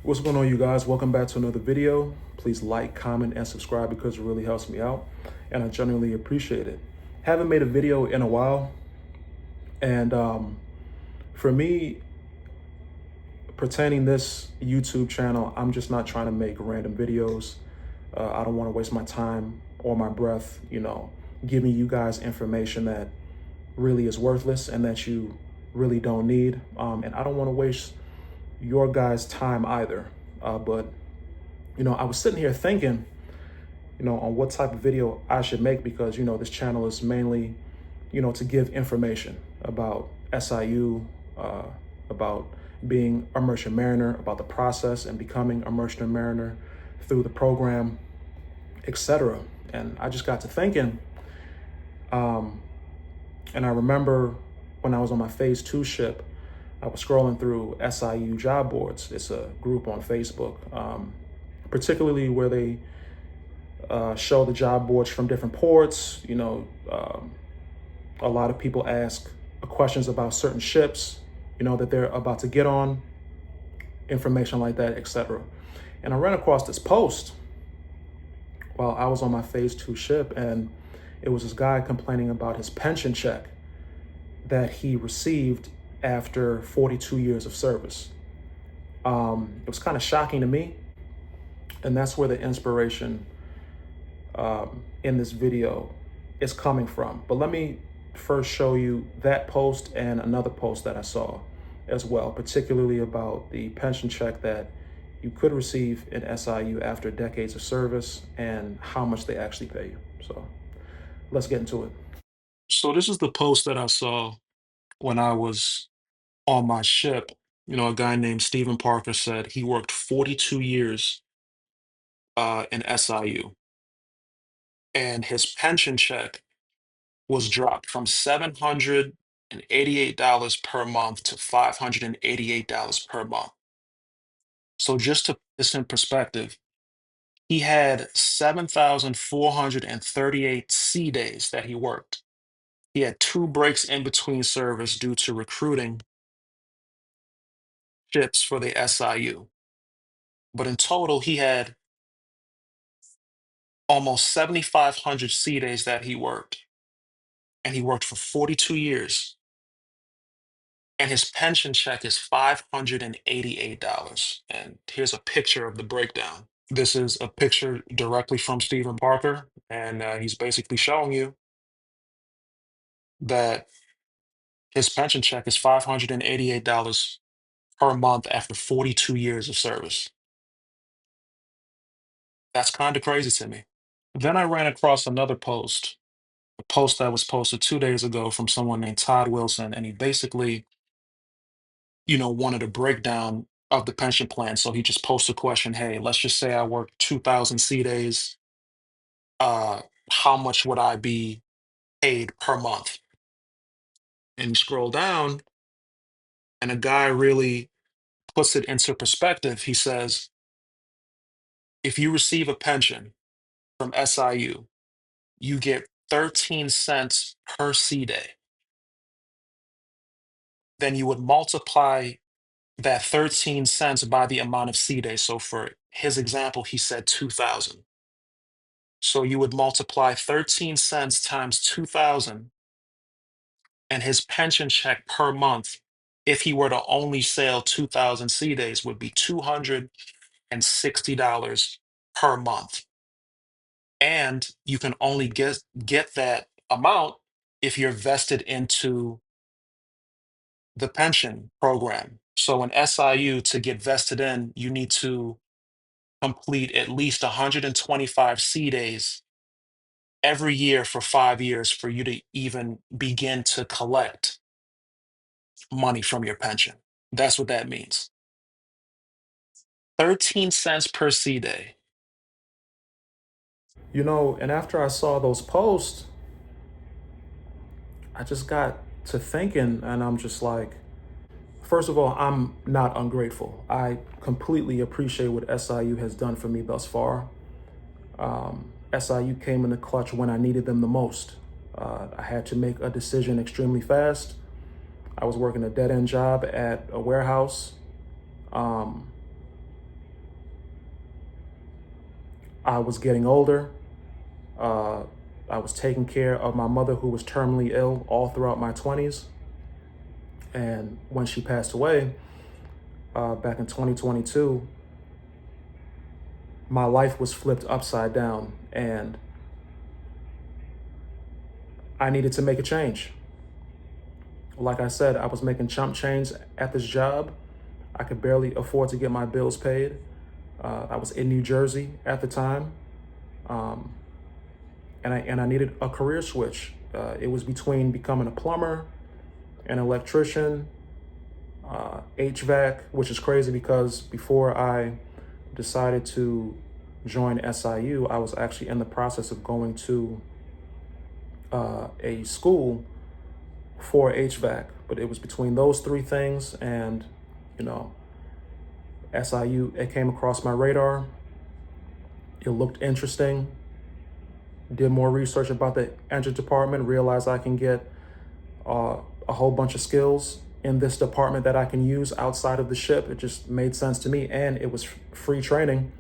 What's going on, you guys? Welcome back to another video. Please like, comment, and subscribe because it really helps me out, and I genuinely appreciate it. Haven't made a video in a while, and for me, pertaining this YouTube channel, I'm just not trying to make random videos. I don't want to waste my time or my breath, giving you guys information that really is worthless and that you really don't need. And I don't want to waste your guys' time either. But I was sitting here thinking, on what type of video I should make because, this channel is mainly, to give information about SIU, about being a merchant mariner, about the process and becoming a merchant mariner through the program, etc. And I just got to thinking, and I remember when I was on my phase 2 ship, I was scrolling through SIU job boards. It's a group on Facebook, particularly where they show the job boards from different ports. A lot of people ask questions about certain ships, that they're about to get on, information like that, etc. And I ran across this post while I was on my phase 2 ship, and it was this guy complaining about his pension check that he received after 42 years of service. It was kind of shocking to me, and that's where the inspiration in this video is coming from. But let me first show you that post and another post that I saw as well, particularly about the pension check that you could receive in SIU after decades of service and how much they actually pay you. So let's get into it. So this is the post that I saw when I was on my ship. A guy named Stephen Parker said he worked 42 years in SIU, and his pension check was dropped from $788 per month to $588 per month. So just to put this in perspective, he had 7,438 sea days that he worked. He had 2 breaks in between service due to recruiting ships for the SIU. But in total, he had almost 7,500 sea days that he worked. And he worked for 42 years. And his pension check is $588. And here's a picture of the breakdown. This is a picture directly from Stephen Parker. And he's basically showing you that his pension check is $588 per month after 42 years of service. That's kind of crazy to me. Then I ran across another post, a post that was posted 2 days ago from someone named Todd Wilson, and he basically, wanted a breakdown of the pension plan. So he just posted a question, hey, let's just say I work 2,000 C days. How much would I be paid per month? And you scroll down, and a guy really puts it into perspective. He says, if you receive a pension from SIU, you get 13 cents per C day. Then you would multiply that 13 cents by the amount of C days. So for his example, he said 2,000. So you would multiply 13 cents times 2,000, and his pension check per month, if he were to only sail 2,000 sea days, would be $260 per month. And you can only get that amount if you're vested into the pension program. So in SIU, to get vested in, you need to complete at least 125 sea days every year for 5 years for you to even begin to collect money from your pension. That's what that means. 13 cents per sea day. And after I saw those posts, I just got to thinking, and I'm just like, first of all, I'm not ungrateful. I completely appreciate what SIU has done for me thus far. SIU came in the clutch when I needed them the most. I had to make a decision extremely fast. I was working a dead-end job at a warehouse. I was getting older. I was taking care of my mother, who was terminally ill, all throughout my 20s. And when she passed away back in 2022, my life was flipped upside down, and I needed to make a change. Like I said, I was making chump change at this job. I could barely afford to get my bills paid. I was in New Jersey at the time, and I needed a career switch. It was between becoming a plumber, an electrician, HVAC, which is crazy because before I decided to join SIU, I was actually in the process of going to a school for HVAC, but it was between those three things, and SIU, it came across my radar. It looked interesting. Did more research about the engine department, realized I can get a whole bunch of skills in this department that I can use outside of the ship. It just made sense to me, and it was free training.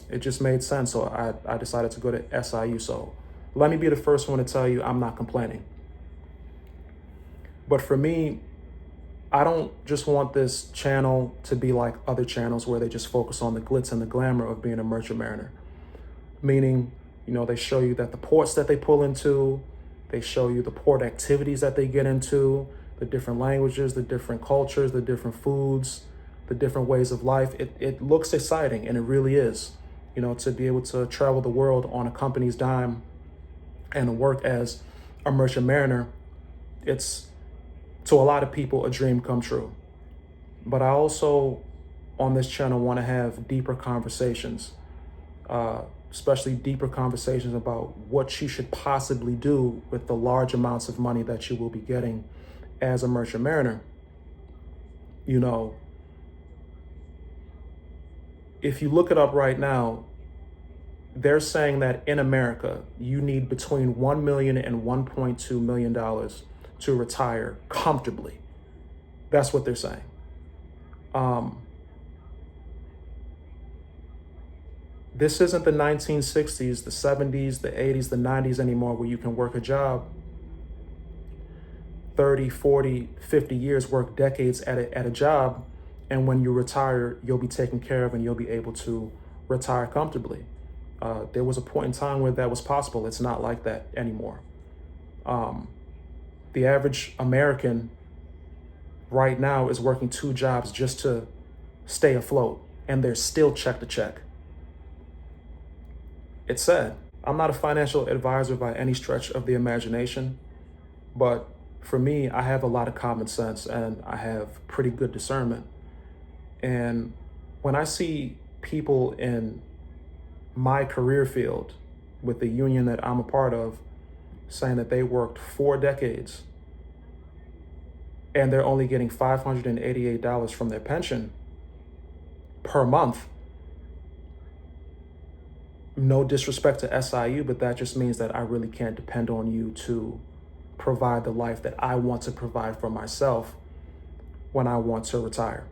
It just made sense, so I decided to go to SIU. So let me be the first one to tell you I'm not complaining. But for me, I don't just want this channel to be like other channels where they just focus on the glitz and the glamour of being a merchant mariner. Meaning, they show you that the ports that they pull into, they show you the port activities that they get into, the different languages, the different cultures, the different foods, the different ways of life. It looks exciting, and it really is. To be able to travel the world on a company's dime and work as a merchant mariner, it's, to a lot of people, a dream come true. But I also, on this channel, want to have deeper conversations, especially deeper conversations about what you should possibly do with the large amounts of money that you will be getting as a merchant mariner. If you look it up right now, they're saying that in America, you need between $1 million and $1.2 million to retire comfortably. That's what they're saying. This isn't the 1960s, the 70s, the 80s, the 90s anymore, where you can work a job 30, 40, 50 years, work decades at a job, and when you retire, you'll be taken care of and you'll be able to retire comfortably. There was a point in time where that was possible. It's not like that anymore. The average American right now is working 2 jobs just to stay afloat, and they're still check to check. It's sad. I'm not a financial advisor by any stretch of the imagination, but for me, I have a lot of common sense and I have pretty good discernment. And when I see people in my career field with the union that I'm a part of saying that they worked 4 decades and they're only getting $588 from their pension per month, no disrespect to SIU, but that just means that I really can't depend on you to provide the life that I want to provide for myself when I want to retire.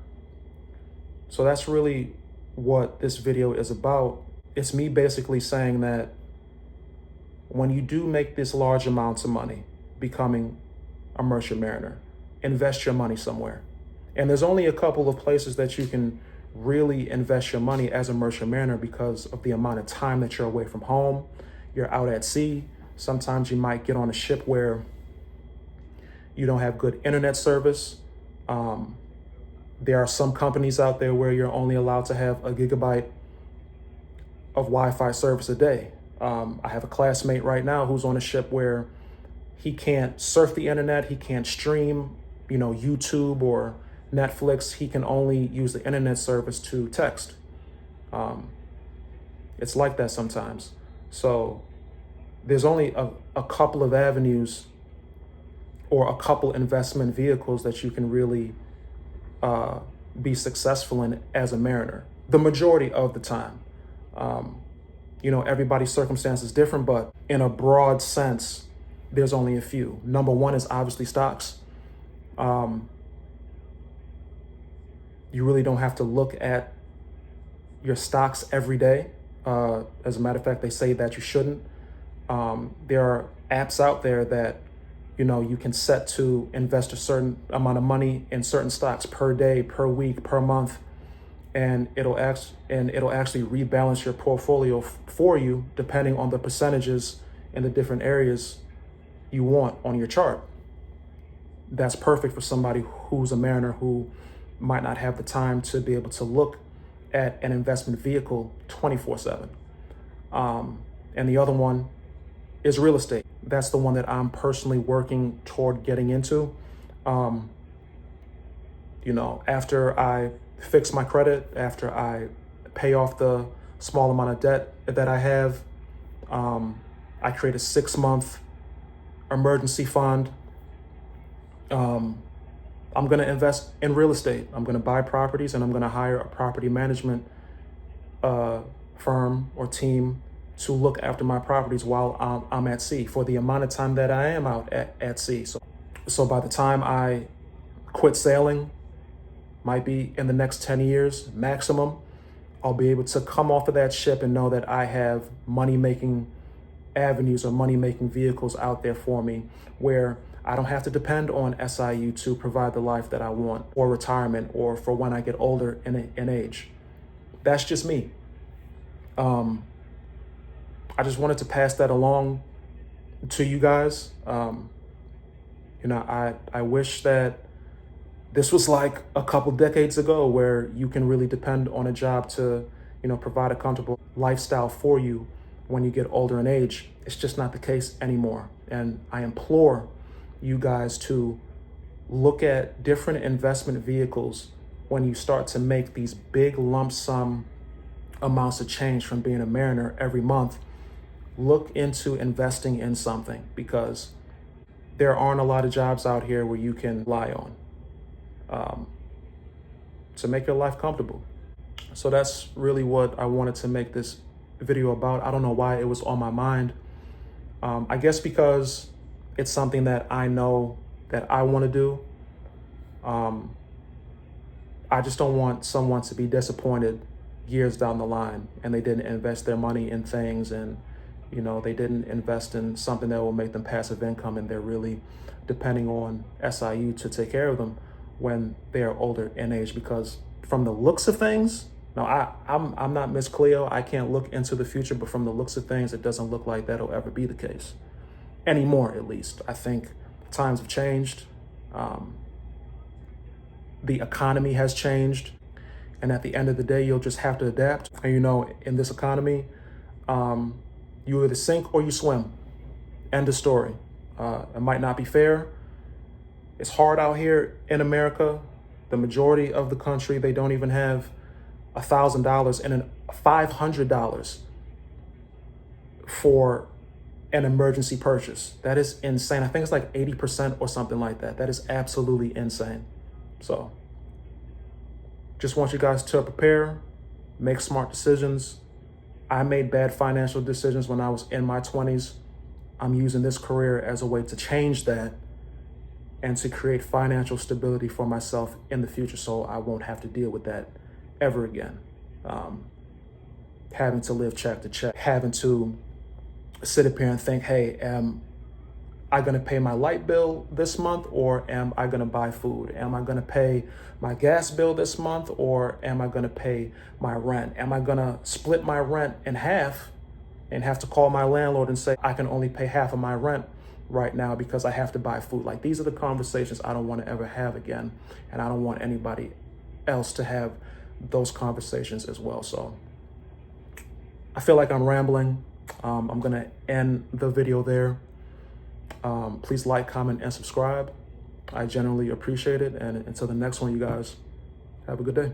So that's really what this video is about. It's me basically saying that when you do make this large amounts of money becoming a merchant mariner, invest your money somewhere. And there's only a couple of places that you can really invest your money as a merchant mariner because of the amount of time that you're away from home. You're out at sea. Sometimes you might get on a ship where you don't have good internet service. There are some companies out there where you're only allowed to have a gigabyte of Wi-Fi service a day. I have a classmate right now who's on a ship where he can't surf the internet, he can't stream, YouTube or Netflix. He can only use the internet service to text. It's like that sometimes. So there's only a couple of avenues or a couple investment vehicles that you can really be successful in as a mariner, the majority of the time. Everybody's circumstance is different, but in a broad sense, there's only a few. Number one is obviously stocks. You really don't have to look at your stocks every day. As a matter of fact, they say that you shouldn't. There are apps out there that, you can set to invest a certain amount of money in certain stocks per day, per week, per month, and it'll actually rebalance your portfolio for you depending on the percentages in the different areas you want on your chart. That's perfect for somebody who's a mariner who might not have the time to be able to look at an investment vehicle 24/7. And the other one is real estate. That's the one that I'm personally working toward getting into. After I fix my credit, after I pay off the small amount of debt that I have, I create a 6-month emergency fund. I'm going to invest in real estate. I'm going to buy properties, and I'm going to hire a property management firm or team to look after my properties while I'm at sea for the amount of time that I am out at sea. So by the time I quit sailing, might be in the next 10 years maximum, I'll be able to come off of that ship and know that I have money-making avenues or money-making vehicles out there for me where I don't have to depend on SIU to provide the life that I want, or retirement, or for when I get older in age. That's just me. I just wanted to pass that along to you guys. I wish that this was like a couple decades ago where you can really depend on a job to, provide a comfortable lifestyle for you when you get older in age. It's just not the case anymore. And I implore you guys to look at different investment vehicles when you start to make these big lump sum amounts of change from being a mariner every month. Look into investing in something, because there aren't a lot of jobs out here where you can rely on to make your life comfortable. So that's really what I wanted to make this video about. I don't know why it was on my mind. I guess because it's something that I know that I want to do. I just don't want someone to be disappointed years down the line and they didn't invest their money in things, and they didn't invest in something that will make them passive income, and they're really depending on SIU to take care of them when they are older in age. Because from the looks of things, now I'm not Miss Cleo, I can't look into the future, but from the looks of things, it doesn't look like that'll ever be the case anymore. At least I think times have changed. The economy has changed, and at the end of the day, you'll just have to adapt. And in this economy, you either sink or you swim. End of story. It might not be fair. It's hard out here in America. The majority of the country, they don't even have $1,000 and $500 for an emergency purchase. That is insane. I think it's like 80% or something like that. That is absolutely insane. So just want you guys to prepare, make smart decisions. I made bad financial decisions when I was in my 20s. I'm using this career as a way to change that and to create financial stability for myself in the future, so I won't have to deal with that ever again. Having to live check to check, having to sit up here and think, hey, am I gonna pay my light bill this month, or am I gonna buy food? Am I gonna pay my gas bill this month, or am I gonna pay my rent? Am I gonna split my rent in half and have to call my landlord and say, I can only pay half of my rent right now because I have to buy food? Like, these are the conversations I don't want to ever have again. And I don't want anybody else to have those conversations as well. So I feel like I'm rambling. I'm going to end the video there. Please like, comment, and subscribe. I generally appreciate it. And until the next one, you guys have a good day.